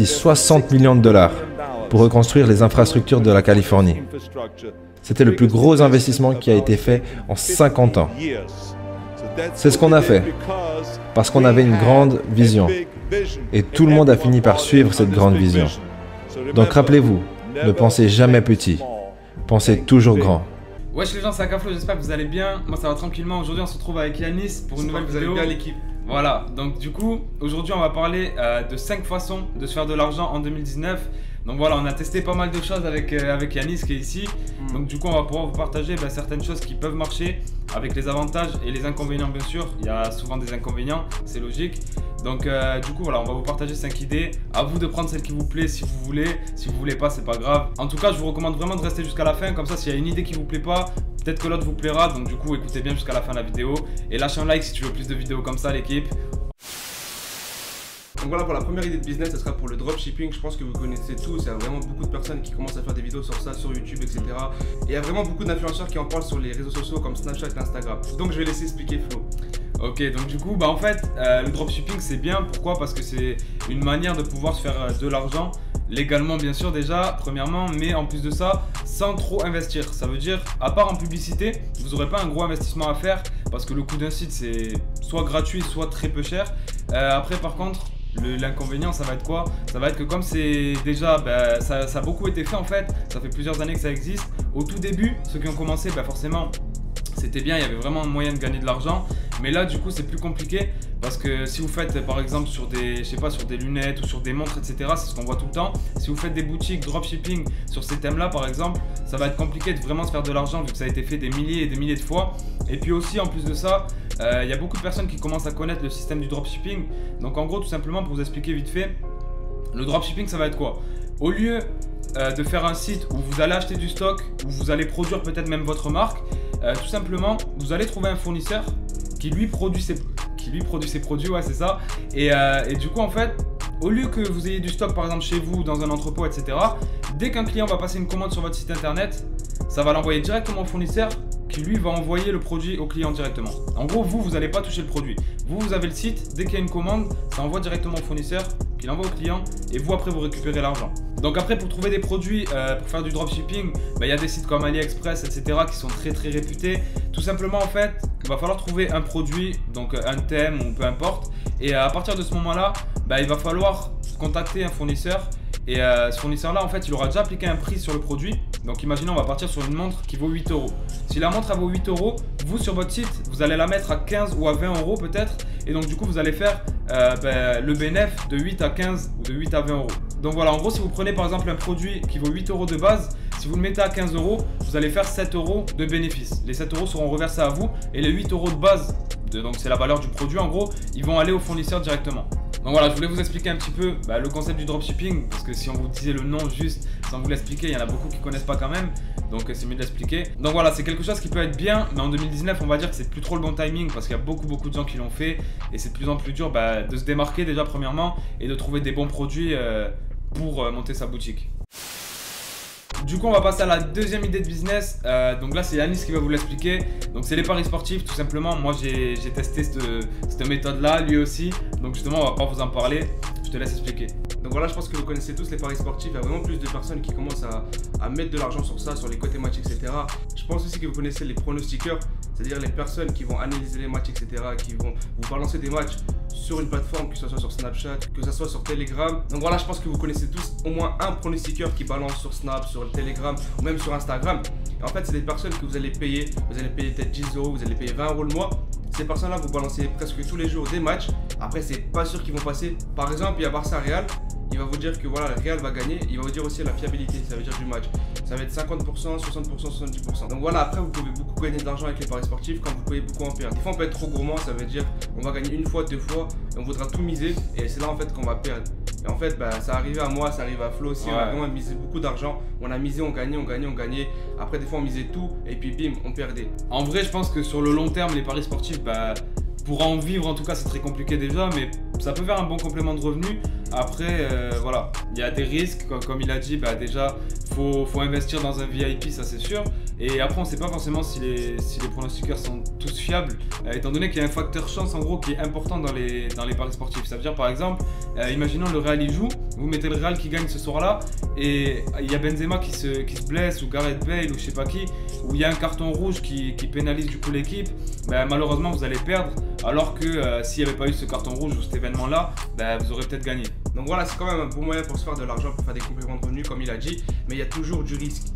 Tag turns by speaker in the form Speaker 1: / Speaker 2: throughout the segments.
Speaker 1: investi 60 millions de dollars pour reconstruire les infrastructures de la Californie. C'était le plus gros investissement qui a été fait en 50 ans. C'est ce qu'on a fait, parce qu'on avait une grande vision. Et tout le monde a fini par suivre cette grande vision. Donc rappelez-vous, ne pensez jamais petit, pensez toujours grand.
Speaker 2: Wesh les gens, c'est Akaflo, j'espère que vous allez bien. Moi ça va tranquillement. Aujourd'hui on se retrouve avec Yanis pour une nouvelle vidéo.
Speaker 3: Vous allez bien l'équipe.
Speaker 2: Voilà, donc du coup, aujourd'hui on va parler de 5 façons de se faire de l'argent en 2019. Donc voilà, on a testé pas mal de choses avec Yanis qui est ici. Donc du coup, on va pouvoir vous partager certaines choses qui peuvent marcher avec les avantages et les inconvénients bien sûr. Il y a souvent des inconvénients, c'est logique. Donc du coup, voilà, on va vous partager 5 idées. À vous de prendre celle qui vous plaît si vous voulez. Si vous voulez pas, c'est pas grave. En tout cas, je vous recommande vraiment de rester jusqu'à la fin. Comme ça, s'il y a une idée qui vous plaît pas, peut-être que l'autre vous plaira. Donc du coup, écoutez bien jusqu'à la fin de la vidéo. Et lâchez un like si tu veux plus de vidéos comme ça, l'équipe.
Speaker 3: Donc voilà, pour la première idée de business, ça sera pour le dropshipping. Je pense que vous connaissez tous, il y a vraiment beaucoup de personnes qui commencent à faire des vidéos sur ça, sur YouTube, etc. Et il y a vraiment beaucoup d'influenceurs qui en parlent sur les réseaux sociaux comme Snapchat et Instagram. Donc je vais laisser expliquer Flo.
Speaker 2: Ok, donc du coup, en fait, le dropshipping c'est bien. Pourquoi? Parce que c'est une manière de pouvoir se faire de l'argent légalement bien sûr déjà, premièrement, mais en plus de ça, sans trop investir. Ça veut dire, à part en publicité, vous n'aurez pas un gros investissement à faire parce que le coût d'un site c'est soit gratuit, soit très peu cher. Après par contre, l'inconvénient ça va être quoi? Ça va être que comme c'est déjà, ça a beaucoup été fait en fait, ça fait plusieurs années que ça existe. Au tout début, ceux qui ont commencé, forcément c'était bien, il y avait vraiment un moyen de gagner de l'argent. Mais là du coup c'est plus compliqué parce que si vous faites par exemple sur des, je sais pas, sur des lunettes ou sur des montres etc, c'est ce qu'on voit tout le temps. Si vous faites des boutiques dropshipping sur ces thèmes là par exemple, ça va être compliqué de vraiment se faire de l'argent vu que ça a été fait des milliers et des milliers de fois. Et puis aussi en plus de ça, il y a beaucoup de personnes qui commencent à connaître le système du dropshipping. Donc en gros tout simplement pour vous expliquer vite fait, le dropshipping ça va être quoi? Au lieu de faire un site où vous allez acheter du stock, où vous allez produire peut-être même votre marque, tout simplement vous allez trouver un fournisseur qui lui produit ses produits, ouais c'est ça. Et du coup en fait, au lieu que vous ayez du stock par exemple chez vous, dans un entrepôt, etc. Dès qu'un client va passer une commande sur votre site internet, ça va l'envoyer directement au fournisseur qui lui va envoyer le produit au client directement. En gros, vous n'allez pas toucher le produit. Vous avez le site, dès qu'il y a une commande, ça envoie directement au fournisseur, qui l'envoie au client, et vous après vous récupérez l'argent. Donc après pour trouver des produits, pour faire du dropshipping, il y a des sites comme AliExpress, etc. qui sont très réputés. Tout simplement en fait, il va falloir trouver un produit, donc un thème ou peu importe. Et à partir de ce moment-là, il va falloir contacter un fournisseur. Et ce fournisseur-là, en fait, il aura déjà appliqué un prix sur le produit. Donc imaginons, on va partir sur une montre qui vaut 8 €. Si la montre elle vaut 8 €, vous sur votre site, vous allez la mettre à 15 ou à 20 € peut-être. Et donc du coup, vous allez faire le bénéfice de 8 à 15 ou de 8 à 20 €. Donc voilà, en gros, si vous prenez par exemple un produit qui vaut 8 € de base, si vous le mettez à 15 €, vous allez faire 7 € de bénéfice. Les 7 € seront reversés à vous et les 8 € de base, donc c'est la valeur du produit en gros, ils vont aller au fournisseur directement. Donc voilà, je voulais vous expliquer un petit peu le concept du dropshipping parce que si on vous disait le nom juste sans vous l'expliquer, il y en a beaucoup qui ne connaissent pas quand même, donc c'est mieux de l'expliquer. Donc voilà, c'est quelque chose qui peut être bien, mais en 2019 on va dire que c'est plus trop le bon timing parce qu'il y a beaucoup de gens qui l'ont fait et c'est de plus en plus dur de se démarquer déjà premièrement et de trouver des bons produits pour monter sa boutique. Du coup on va passer à la deuxième idée de business. Donc là c'est Yanis qui va vous l'expliquer. Donc c'est les paris sportifs tout simplement. Moi j'ai testé cette méthode là, lui aussi. Donc justement on va pas vous en parler, je te laisse expliquer.
Speaker 3: Donc voilà, je pense que vous connaissez tous les paris sportifs. Il y a vraiment plus de personnes qui commencent à mettre de l'argent sur ça, sur les côtés matchs, etc. Je pense aussi que vous connaissez les pronostiqueurs, c'est-à-dire les personnes qui vont analyser les matchs, etc. Qui vont vous balancer des matchs sur une plateforme, que ce soit sur Snapchat, que ce soit sur Telegram. Donc voilà, je pense que vous connaissez tous au moins un pronostiqueur qui balance sur Snap, sur Telegram ou même sur Instagram. Et en fait, c'est des personnes que vous allez payer peut-être 10 €, vous allez payer 20 € le mois. Ces personnes-là, vous balancez presque tous les jours des matchs. Après, c'est pas sûr qu'ils vont passer. Par exemple, il y a Barça-Real. Il va vous dire que voilà, le Real va gagner. Il va vous dire aussi la fiabilité, ça veut dire du match. Ça va être 50%, 60%, 70%. Donc voilà, après, vous pouvez beaucoup gagner de l'argent avec les paris sportifs quand vous pouvez beaucoup en perdre. Des fois, on peut être trop gourmand, ça veut dire on va gagner une fois, deux fois et on voudra tout miser. Et c'est là en fait qu'on va perdre. Et en fait, ça arrivait à moi, ça arrive à Flo aussi. Ouais. On a vraiment misé beaucoup d'argent. On a misé, on gagnait, on gagnait, on gagnait. Après, des fois, on misait tout et puis bim, on perdait.
Speaker 2: En vrai, je pense que sur le long terme, les paris sportifs, pour en vivre, en tout cas, c'est très compliqué déjà, mais ça peut faire un bon complément de revenu. Après, voilà, il y a des risques, comme il a dit, déjà, faut investir dans un VIP, ça c'est sûr. Et après, on ne sait pas forcément si les pronostiqueurs sont tous fiables, étant donné qu'il y a un facteur chance en gros qui est important dans les paris sportifs. Ça veut dire par exemple, imaginons le Real il joue, vous mettez le Real qui gagne ce soir-là, et il y a Benzema qui se blesse, ou Gareth Bale, ou je sais pas qui, ou il y a un carton rouge qui pénalise du coup l'équipe, malheureusement vous allez perdre, alors que s'il n'y avait pas eu ce carton rouge ou cet événement-là, vous aurez peut-être gagné.
Speaker 3: Donc voilà, c'est quand même un bon moyen pour se faire de l'argent, pour faire des compléments de revenus comme il a dit, mais il y a toujours du risque.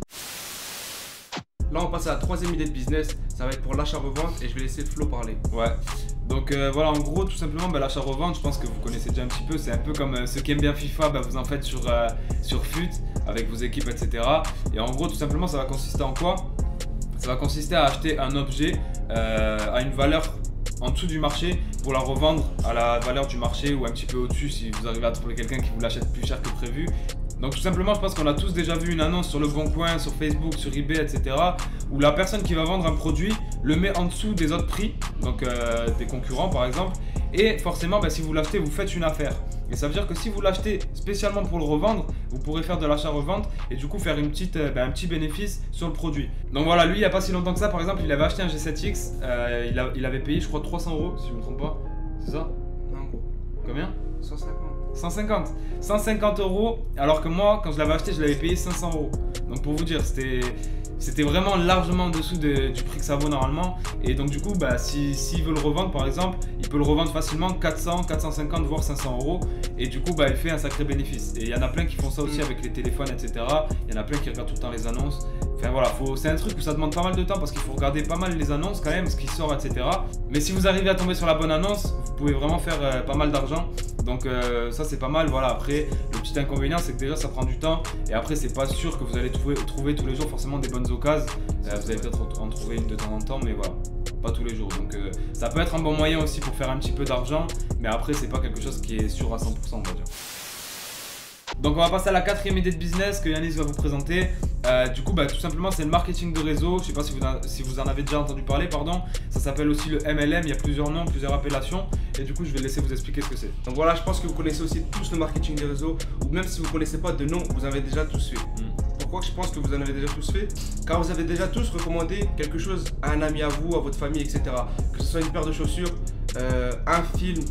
Speaker 3: Là on passe à la troisième idée de business, ça va être pour l'achat-revente et je vais laisser Flo parler.
Speaker 2: Ouais, donc voilà, en gros tout simplement l'achat-revente, je pense que vous connaissez déjà un petit peu, c'est un peu comme ceux qui aiment bien FIFA, vous en faites sur FUT avec vos équipes, etc. Et en gros tout simplement ça va consister en quoi? Ça va consister à acheter un objet à une valeur en dessous du marché pour la revendre à la valeur du marché ou un petit peu au-dessus si vous arrivez à trouver quelqu'un qui vous l'achète plus cher que prévu. Donc tout simplement, je pense qu'on a tous déjà vu une annonce sur Le Bon Coin, sur Facebook, sur eBay, etc. où la personne qui va vendre un produit le met en dessous des autres prix, donc des concurrents par exemple. Et forcément, si vous l'achetez, vous faites une affaire. Et ça veut dire que si vous l'achetez spécialement pour le revendre, vous pourrez faire de l'achat-revente et du coup faire un petit bénéfice sur le produit. Donc voilà, lui il n'y a pas si longtemps que ça, par exemple, il avait acheté un G7X, il avait payé je crois 300 € si je ne me trompe pas, c'est ça?
Speaker 3: Non, gros.
Speaker 2: Combien?
Speaker 3: 150.
Speaker 2: 150 €, alors que moi quand je l'avais acheté je l'avais payé 500 €. Donc pour vous dire, c'était vraiment largement en dessous du prix que ça vaut normalement. Et donc du coup s'il veut le revendre par exemple, il peut le revendre facilement 400, 450 voire 500 €. Et du coup il fait un sacré bénéfice. Et il y en a plein qui font ça aussi avec les téléphones, etc. Il y en a plein qui regardent tout le temps les annonces. Enfin voilà, c'est un truc où ça demande pas mal de temps parce qu'il faut regarder pas mal les annonces quand même, ce qui sort, etc. Mais si vous arrivez à tomber sur la bonne annonce, vous pouvez vraiment faire pas mal d'argent. Donc ça c'est pas mal. Voilà, après le petit inconvénient c'est que déjà ça prend du temps. Et après c'est pas sûr que vous allez trouver tous les jours forcément des bonnes occasions. Vous allez peut-être en trouver une de temps en temps, mais voilà, pas tous les jours. Donc ça peut être un bon moyen aussi pour faire un petit peu d'argent. Mais après c'est pas quelque chose qui est sûr à 100%, on va dire. Donc on va passer à la quatrième idée de business que Yanis va vous présenter. Du coup tout simplement c'est le marketing de réseau. Je sais pas si vous en avez déjà entendu parler, pardon. Ça s'appelle aussi le MLM, il y a plusieurs noms, plusieurs appellations. Et du coup je vais laisser vous expliquer ce que c'est.
Speaker 3: Donc voilà, je pense que vous connaissez aussi tous le marketing des réseaux. Ou même si vous ne connaissez pas de nom, vous avez déjà tous fait. Pourquoi je pense que vous en avez déjà tous fait? Car vous avez déjà tous recommandé quelque chose à un ami à vous, à votre famille, etc. Que ce soit une paire de chaussures, un film,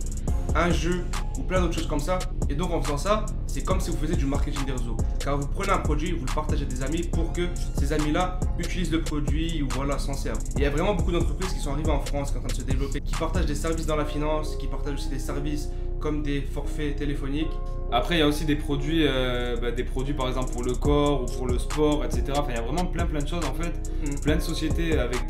Speaker 3: un jeu ou plein d'autres choses comme ça. Et donc en faisant ça, c'est comme si vous faisiez du marketing des réseaux. Car vous prenez un produit, vous le partagez à des amis pour que ces amis-là utilisent le produit ou voilà, s'en servent. Et il y a vraiment beaucoup d'entreprises qui sont arrivées en France, qui sont en train de se développer, qui partagent des services dans la finance, qui partagent aussi des services comme des forfaits téléphoniques.
Speaker 2: Après il y a aussi des produits par exemple pour le corps ou pour le sport, etc. Enfin il y a vraiment plein de choses en fait, plein de sociétés avec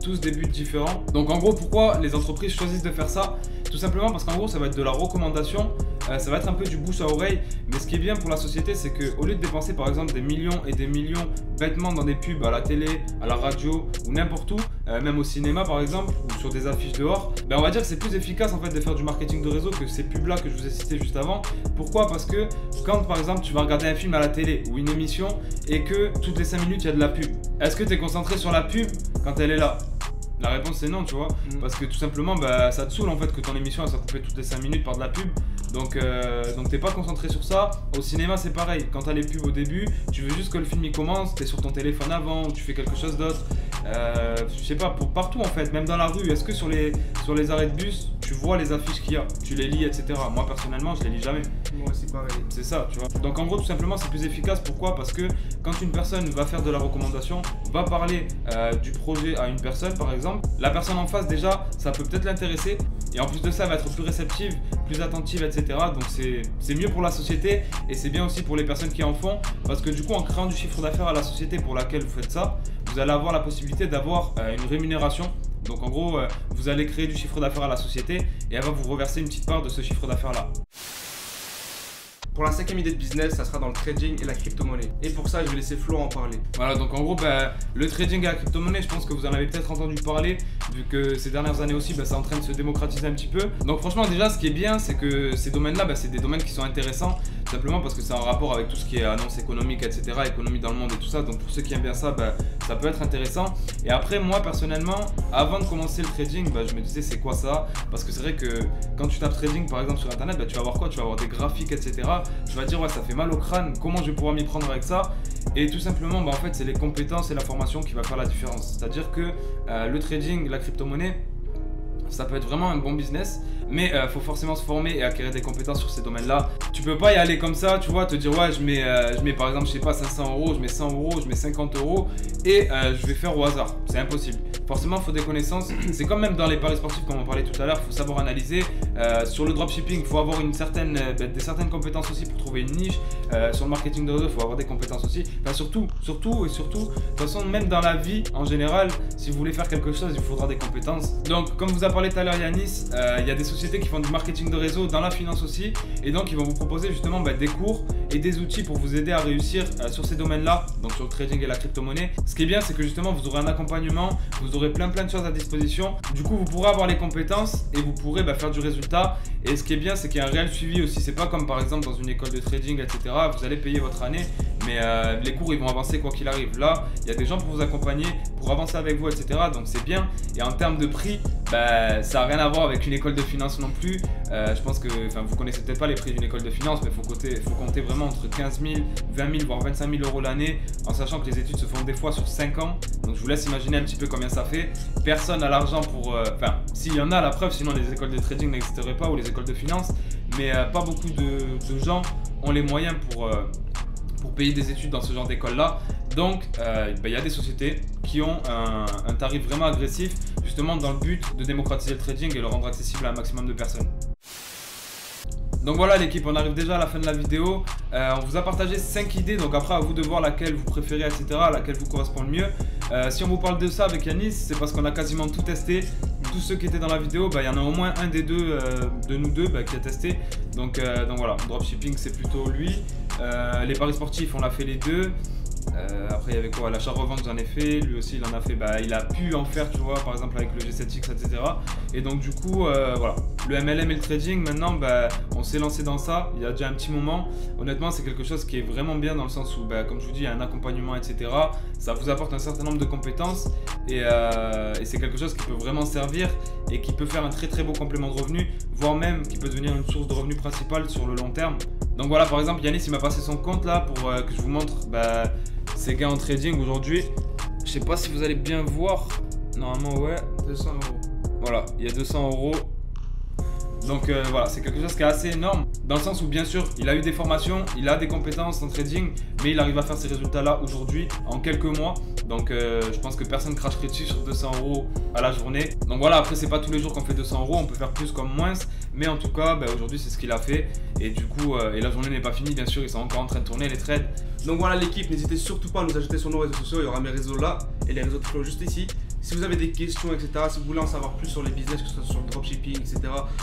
Speaker 2: tous des buts différents. Donc en gros pourquoi les entreprises choisissent de faire ça? Tout simplement parce qu'en gros ça va être de la recommandation, ça va être un peu du bouche à oreille. Mais ce qui est bien pour la société c'est qu'au lieu de dépenser par exemple des millions et des millions bêtement dans des pubs à la télé, à la radio ou n'importe où, même au cinéma par exemple ou sur des affiches dehors, on va dire que c'est plus efficace en fait de faire du marketing de réseau que ces pubs là que je vous ai cité juste avant. Pourquoi? Parce que quand par exemple tu vas regarder un film à la télé ou une émission et que toutes les 5 minutes il y a de la pub, est-ce que tu es concentré sur la pub quand elle est là? La réponse c'est non, tu vois, parce que tout simplement ça te saoule en fait que ton émission elle soit coupée toutes les 5 minutes par de la pub. Donc t'es pas concentré sur ça. Au cinéma c'est pareil, quand t'as les pubs au début, tu veux juste que le film il commence, t'es sur ton téléphone avant ou tu fais quelque chose d'autre. Je sais pas, partout en fait, même dans la rue, est-ce que sur les arrêts de bus, tu vois les affiches qu'il y a, tu les lis, etc. Moi personnellement je les lis jamais.
Speaker 3: Moi aussi pareil.
Speaker 2: C'est ça, tu vois. Donc en gros tout simplement c'est plus efficace. Pourquoi? Parce que quand une personne va faire de la recommandation, va parler du projet à une personne par exemple, la personne en face déjà ça peut peut-être l'intéresser et en plus de ça elle va être plus réceptive, plus attentive, etc. Donc c'est mieux pour la société et c'est bien aussi pour les personnes qui en font, parce que du coup en créant du chiffre d'affaires à la société pour laquelle vous faites ça, vous allez avoir la possibilité d'avoir une rémunération. Donc en gros vous allez créer du chiffre d'affaires à la société et elle va vous reverser une petite part de ce chiffre d'affaires là.
Speaker 3: Pour la cinquième idée de business, ça sera dans le trading et la crypto-monnaie. Et pour ça, je vais laisser Flo en parler.
Speaker 2: Voilà, donc en gros, le trading et la crypto-monnaie, je pense que vous en avez peut-être entendu parler, vu que ces dernières années aussi, c'est en train de se démocratiser un petit peu. Donc franchement, déjà, ce qui est bien, c'est que ces domaines-là, c'est des domaines qui sont intéressants, tout simplement parce que c'est en rapport avec tout ce qui est annonce économique, etc., économie dans le monde et tout ça. Donc pour ceux qui aiment bien ça, ça peut être intéressant. Et après, moi, personnellement, avant de commencer le trading, je me disais, c'est quoi ça? Parce que c'est vrai que quand tu tapes trading, par exemple, sur Internet, tu vas voir quoi? Tu vas avoir des graphiques, etc. Tu vas dire ouais ça fait mal au crâne, comment je vais pouvoir m'y prendre avec ça? Et tout simplement, en fait, c'est les compétences et la formation qui va faire la différence. C'est-à-dire que le trading, la crypto-monnaie, ça peut être vraiment un bon business, mais faut forcément se former et acquérir des compétences sur ces domaines-là. Tu peux pas y aller comme ça, tu vois, te dire ouais, je mets par exemple, je sais pas, 500 €, je mets 100 €, je mets 50 € et je vais faire au hasard. C'est impossible. Forcément, il faut des connaissances. C'est comme même dans les paris sportifs, comme on parlait tout à l'heure, il faut savoir analyser. Sur le dropshipping, il faut avoir des certaines compétences aussi pour trouver une niche. Sur le marketing de réseau, il faut avoir des compétences aussi. Enfin, surtout, de toute façon, même dans la vie en général, si vous voulez faire quelque chose, il faudra des compétences. Donc, comme vous a parlé tout à l'heure Yanis, il y a des sociétés qui font du marketing de réseau, dans la finance aussi, et donc ils vont vous proposer justement des cours et des outils pour vous aider à réussir sur ces domaines-là, donc sur le trading et la crypto-monnaie. Ce qui est bien, c'est que justement vous aurez un accompagnement, vous aurez plein de choses à disposition. Du coup, vous pourrez avoir les compétences et vous pourrez faire du résultat. Et ce qui est bien, c'est qu'il y a un réel suivi aussi. C'est pas comme par exemple dans une école de trading, etc. Vous allez payer votre année, mais les cours ils vont avancer quoi qu'il arrive. Là, il y a des gens pour vous accompagner, pour avancer avec vous, etc. Donc c'est bien. Et en termes de prix, ça n'a rien à voir avec une école de finance non plus. Je pense que, vous connaissez peut-être pas les prix d'une école de finance, mais il faut compter vraiment entre 15 000, 20 000, voire 25 000 € l'année, en sachant que les études se font des fois sur 5 ans. Donc je vous laisse imaginer un petit peu combien ça fait. Personne n'a l'argent pour... s'il y en a, la preuve, sinon les écoles de trading n'existeraient pas, ou les écoles de finance. Mais pas beaucoup de gens ont les moyens pour payer des études dans ce genre d'école-là. Donc, y a des sociétés qui ont un tarif vraiment agressif, justement dans le but de démocratiser le trading et le rendre accessible à un maximum de personnes. Donc voilà l'équipe, on arrive déjà à la fin de la vidéo. On vous a partagé 5 idées, donc après à vous de voir laquelle vous préférez, etc., laquelle vous correspond le mieux. Si on vous parle de ça avec Yanis, c'est parce qu'on a quasiment tout testé. Tous ceux qui étaient dans la vidéo, il y en a au moins un des deux de nous deux qui a testé. Donc voilà, dropshipping c'est plutôt lui. Les paris sportifs, on a fait les deux. Après il y avait quoi, l'achat-revente, j'en ai fait, lui aussi il en a fait, il a pu en faire, tu vois, par exemple avec le G7X, etc. Et donc du coup voilà, le MLM et le trading maintenant, on s'est lancé dans ça il y a déjà un petit moment. Honnêtement c'est quelque chose qui est vraiment bien dans le sens où comme je vous dis, il y a un accompagnement, etc. Ça vous apporte un certain nombre de compétences et c'est quelque chose qui peut vraiment servir et qui peut faire un très beau complément de revenus, voire même qui peut devenir une source de revenus principale sur le long terme. Donc voilà, par exemple Yanis il m'a passé son compte là pour que je vous montre ses gains en trading aujourd'hui. Je sais pas si vous allez bien voir. Normalement ouais, 200 €. Voilà, il y a 200 €. Donc voilà, c'est quelque chose qui est assez énorme. Dans le sens où bien sûr, il a eu des formations, il a des compétences en trading, mais il arrive à faire ces résultats là aujourd'hui, en quelques mois. Donc je pense que personne ne cracherait dessus sur 200 € à la journée. Donc voilà, après c'est pas tous les jours qu'on fait 200 €, on peut faire plus comme moins. Mais en tout cas, aujourd'hui c'est ce qu'il a fait. Et du coup, et la journée n'est pas finie, bien sûr, ils sont encore en train de tourner les trades.
Speaker 3: Donc voilà l'équipe, n'hésitez surtout pas à nous ajouter sur nos réseaux sociaux, il y aura mes réseaux là et les réseaux de Flo juste ici. Si vous avez des questions, etc., si vous voulez en savoir plus sur les business, que ce soit sur le dropshipping, etc.,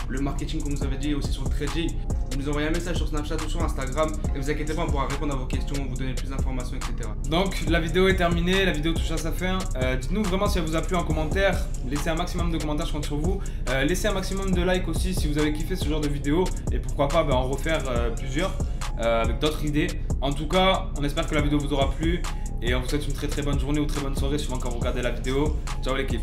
Speaker 3: le marketing comme vous avez dit, et aussi sur le trading, vous nous envoyez un message sur Snapchat ou sur Instagram et vous inquiétez pas, on pourra répondre à vos questions, vous donner plus d'informations, etc.
Speaker 2: Donc la vidéo est terminée, la vidéo touche à sa fin. Dites-nous vraiment si elle vous a plu en commentaire, laissez un maximum de commentaires, je compte sur vous. Laissez un maximum de likes aussi si vous avez kiffé ce genre de vidéo et pourquoi pas en refaire plusieurs avec d'autres idées. En tout cas, on espère que la vidéo vous aura plu et on vous souhaite une très bonne journée ou très bonne soirée suivant quand vous regardez la vidéo. Ciao l'équipe.